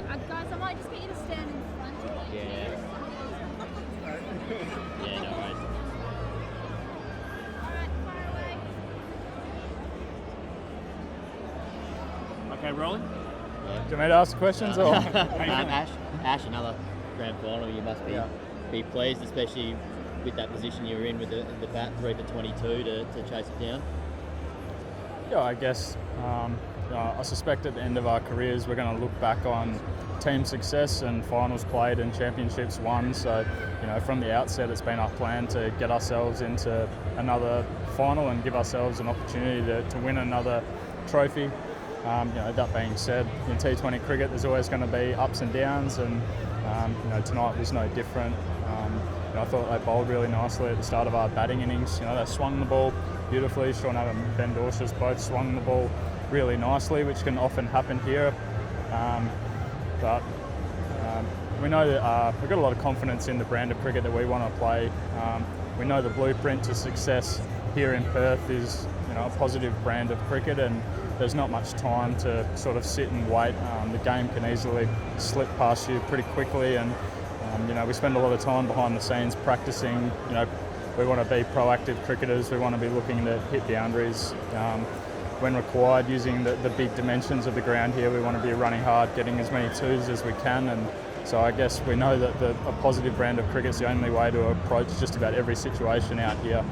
Guys, I might just get you to stand in front of me. Yeah. Yeah, no worries. Alright, fire away. Okay, rolling. Do you want me to ask questions or? Ash, another grand final. You must be pleased, especially with that position you were in with the bat 3 for 22 to chase it down. Yeah, I guess I suspect at the end of our careers we're going to look back on team success and finals played and championships won. So, from the outset, it's been our plan to get ourselves into another final and give ourselves an opportunity to win another trophy. That being said, in T20 cricket, there's always going to be ups and downs, and tonight was no different. I thought they bowled really nicely at the start of our batting innings. They swung the ball beautifully. Sean Adam and Ben Dorshas both swung the ball really nicely, which can often happen here. But we know that we've got a lot of confidence in the brand of cricket that we want to play. We know the blueprint to success here in Perth is a positive brand of cricket, and there's not much time to sort of sit and wait. The game can easily slip past you pretty quickly, and we spend a lot of time behind the scenes practicing. We want to be proactive cricketers. We want to be looking to hit boundaries when required, using the big dimensions of the ground here. We want to be running hard, getting as many twos as we can, and so I guess we know that a positive brand of cricket is the only way to approach just about every situation out here.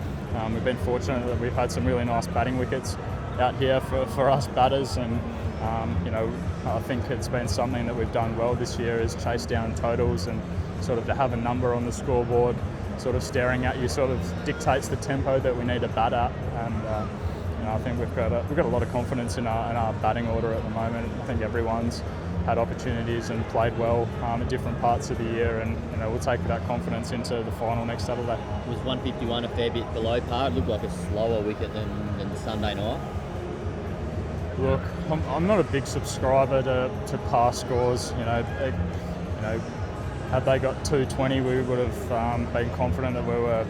We've been fortunate that we've had some really nice batting wickets out here for us batters, and I think it's been something that we've done well this year is chase down totals, and sort of to have a number on the scoreboard sort of staring at you sort of dictates the tempo that we need to bat at, and I think we've got a lot of confidence in our batting order at the moment. I think everyone's had opportunities and played well at different parts of the year, and we'll take that confidence into the final next Saturday. Was 151 a fair bit below par? It looked like a slower wicket than the Sunday night. Look, I'm not a big subscriber to par scores. Had they got 220, we would have been confident that we were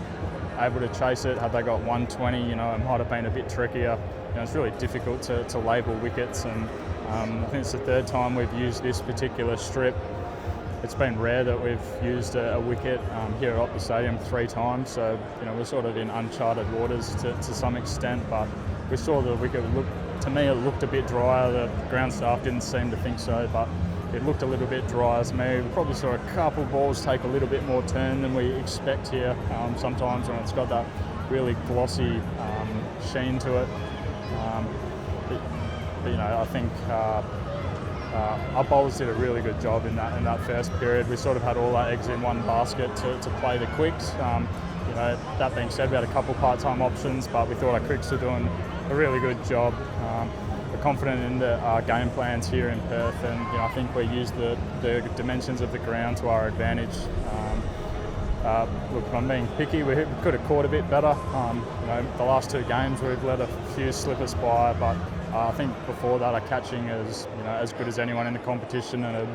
able to chase it. Had they got 120, it might have been a bit trickier. It's really difficult to label wickets, and I think it's the third time we've used this particular strip. It's been rare that we've used a wicket here at Optus Stadium 3 times, so we're sort of in uncharted waters to some extent, but we saw the wicket to me it looked a bit drier. The ground staff didn't seem to think so, but it looked a little bit dry to me. We probably saw a couple balls take a little bit more turn than we expect here. Sometimes when it's got that really glossy sheen to it. I think our bowlers did a really good job in that first period. We sort of had all our eggs in one basket to play the quicks. That being said, we had a couple part-time options, but we thought our quicks were doing a really good job. We're confident in our game plans here in Perth, and I think we used the dimensions of the ground to our advantage. Look, if I'm being picky, we could have caught a bit better. The last 2 games we've let a few slip us by, but I think before that our catching is as good as anyone in the competition, and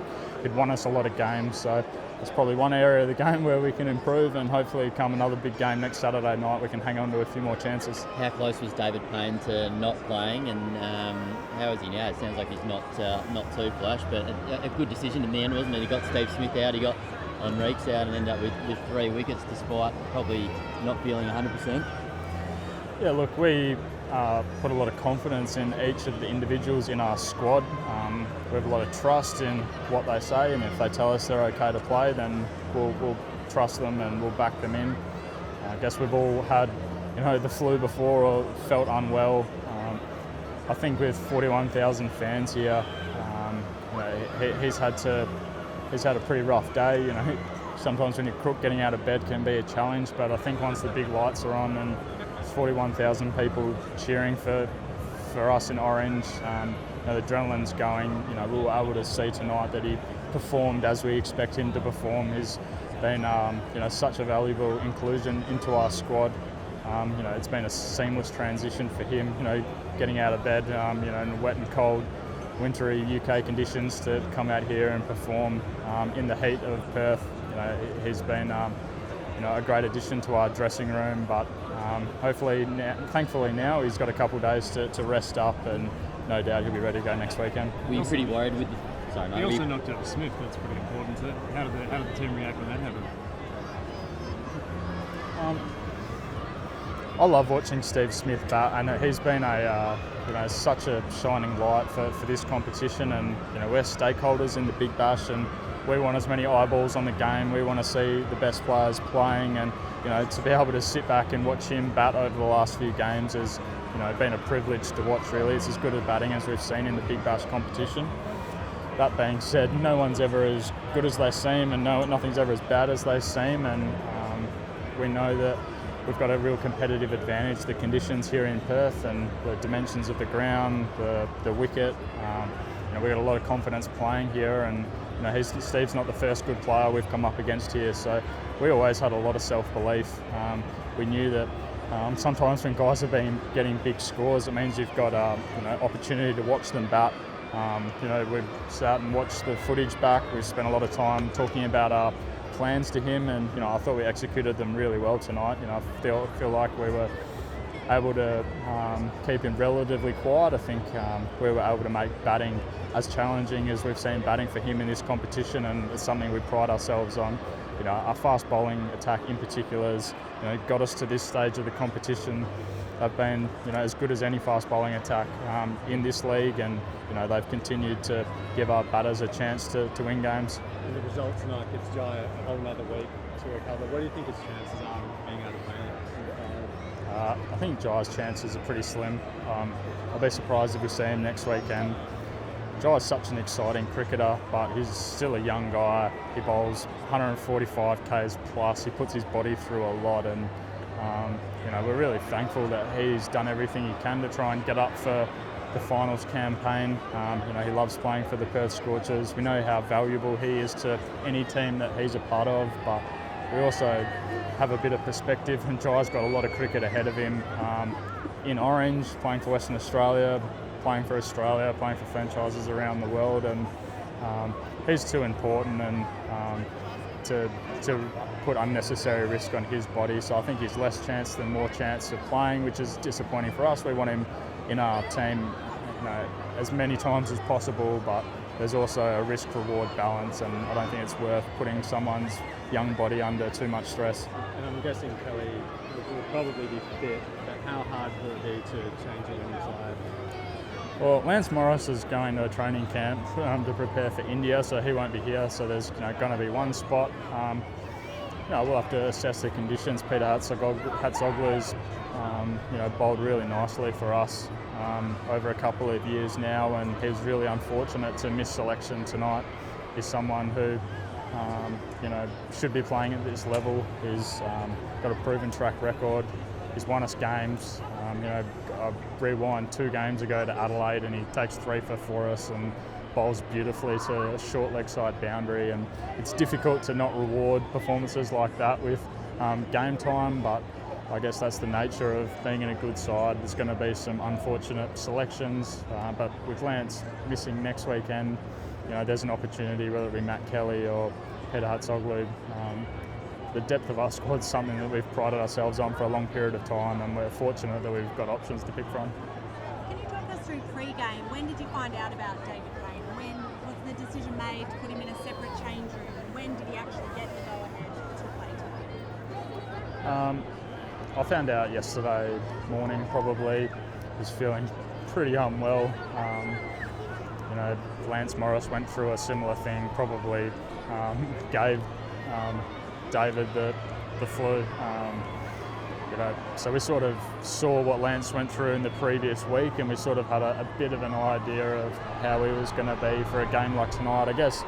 it won us a lot of games. So it's probably one area of the game where we can improve, and hopefully come another big game next Saturday night we can hang on to a few more chances. How close was David Payne to not playing, and how is he now? It sounds like he's not too flush, but a good decision in the end, wasn't it? He got Steve Smith out, he got Enrique's out, and ended up with 3 wickets despite probably not feeling 100%. Yeah, look, we put a lot of confidence in each of the individuals in our squad. We have a lot of trust in what they say, and if they tell us they're okay to play, then we'll trust them and we'll back them in. I guess we've all had the flu before or felt unwell. I think with 41,000 fans here, he's had a pretty rough day. Sometimes when you're crook, getting out of bed can be a challenge, but I think once the big lights are on and 41,000 people cheering for us in orange, the adrenaline's going. We were able to see tonight that he performed as we expect him to perform. He's been such a valuable inclusion into our squad. It's been a seamless transition for him, getting out of bed in wet and cold wintry UK conditions to come out here and perform in the heat of Perth. He's been a great addition to our dressing room, but thankfully now he's got a couple of days to rest up, and no doubt he'll be ready to go next weekend. Were you pretty worried Sorry, mate. He also knocked out Smith. That's pretty important. So how did the team react when that happened? I love watching Steve Smith bat, and he's been such a shining light for this competition. And we're stakeholders in the Big Bash, and we want as many eyeballs on the game. We want to see the best players playing, and to be able to sit back and watch him bat over the last few games has been a privilege to watch. Really, it's as good at batting as we've seen in the Big Bash competition. That being said, no one's ever as good as they seem, and nothing's ever as bad as they seem. And we know that we've got a real competitive advantage. The conditions here in Perth and the dimensions of the ground, the wicket. We've got a lot of confidence playing here, and Steve's not the first good player we've come up against here. So we always had a lot of self-belief. We knew that sometimes when guys have been getting big scores, it means you've got opportunity to watch them bat. We've sat and watched the footage back. We've spent a lot of time talking about our plans to him, and I thought we executed them really well tonight. I feel like we were able to keep him relatively quiet. I think we were able to make batting as challenging as we've seen batting for him in this competition, and it's something we pride ourselves on. Our fast bowling attack in particular has got us to this stage of the competition. They've been as good as any fast bowling attack in this league, and they've continued to give our batters a chance to win games. And the result tonight gives Jai a whole another week to recover. What do you think his chances are of being able to play I think Jai's chances are pretty slim. I'll be surprised if we see him next weekend. Jai's such an exciting cricketer, but he's still a young guy. He bowls 145 Ks plus. He puts his body through a lot, and we're really thankful that he's done everything he can to try and get up for the finals campaign. He loves playing for the Perth Scorchers. We know how valuable he is to any team that he's a part of, but we also have a bit of perspective, and Jai's got a lot of cricket ahead of him in Orange, playing for Western Australia, playing for Australia, playing for franchises around the world, and he's too important and to put unnecessary risk on his body. So I think he's less chance than more chance of playing, which is disappointing for us. We want him in our team as many times as possible, but there's also a risk-reward balance, and I don't think it's worth putting someone's young body under too much stress. And I'm guessing Kelly will probably be fit, but how hard will it be to change it on the side? Well, Lance Morris is going to a training camp to prepare for India, so he won't be here. So there's going to be one spot. We'll have to assess the conditions. Peter Hatzoglu's bowled really nicely for us over a couple of years now, and he was really unfortunate to miss selection tonight. He's someone who should be playing at this level. He's got a proven track record. He's won us games. I rewind 2 games ago to Adelaide, and he takes 3 for us and bowls beautifully to a short leg side boundary. And it's difficult to not reward performances like that with game time, but I guess that's the nature of being in a good side. There's going to be some unfortunate selections, but with Lance missing next weekend, there's an opportunity, whether it be Matt Kelly or Peter Hatzoglu. The depth of our squad is something that we've prided ourselves on for a long period of time, and we're fortunate that we've got options to pick from. Can you talk us through pre-game? When did you find out about David Payne? When was the decision made to put him in a separate change room? And when did he actually get the go-ahead to play tonight? I found out yesterday morning, probably. Was feeling pretty unwell. Lance Morris went through a similar thing, probably gave David the flu. So we sort of saw what Lance went through in the previous week, and we sort of had a bit of an idea of how he was going to be for a game like tonight. I guess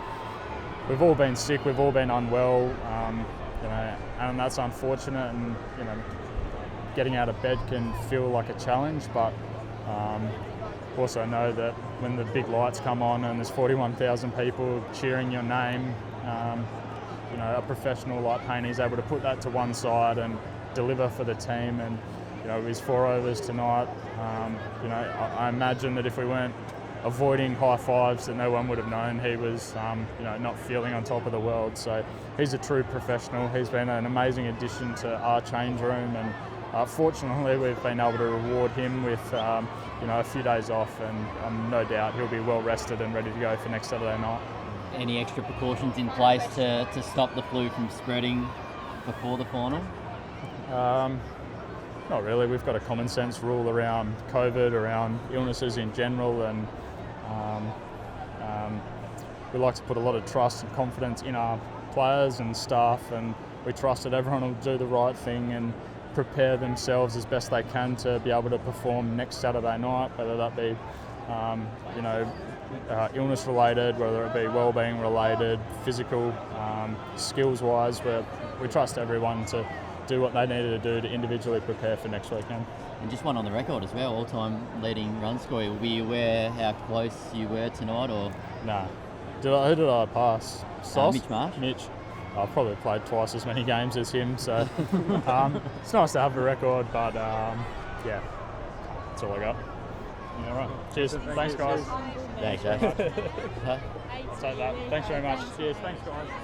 we've all been sick, we've all been unwell, and that's unfortunate. And getting out of bed can feel like a challenge, but also know that when the big lights come on and there's 41,000 people cheering your name, a professional like Payne is able to put that to one side and deliver for the team. And his 4 overs tonight, I imagine that if we weren't avoiding high fives, that no one would have known he was not feeling on top of the world. So he's a true professional. He's been an amazing addition to our change room, and fortunately, we've been able to reward him with a few days off, and no doubt he'll be well rested and ready to go for next Saturday night. Any extra precautions in place to stop the flu from spreading before the final? Not really. We've got a common sense rule around COVID, around illnesses in general, and we like to put a lot of trust and confidence in our players and staff, and we trust that everyone will do the right thing and prepare themselves as best they can to be able to perform next Saturday night, whether that be illness related, whether it be wellbeing related, physical, skills wise, where we trust everyone to do what they needed to do to individually prepare for next weekend. And just one on the record as well, all-time leading run scorer. Were you aware how close you were tonight, or? Nah. Who did I pass? Sauce? Mitch Marsh. Mitch. I've probably played twice as many games as him, so it's nice to have a record, but yeah, that's all I got. Yeah, right. Cheers. Thanks, guys. Thanks, Ash. I'll take that. Thanks very much. Cheers. Thanks, guys.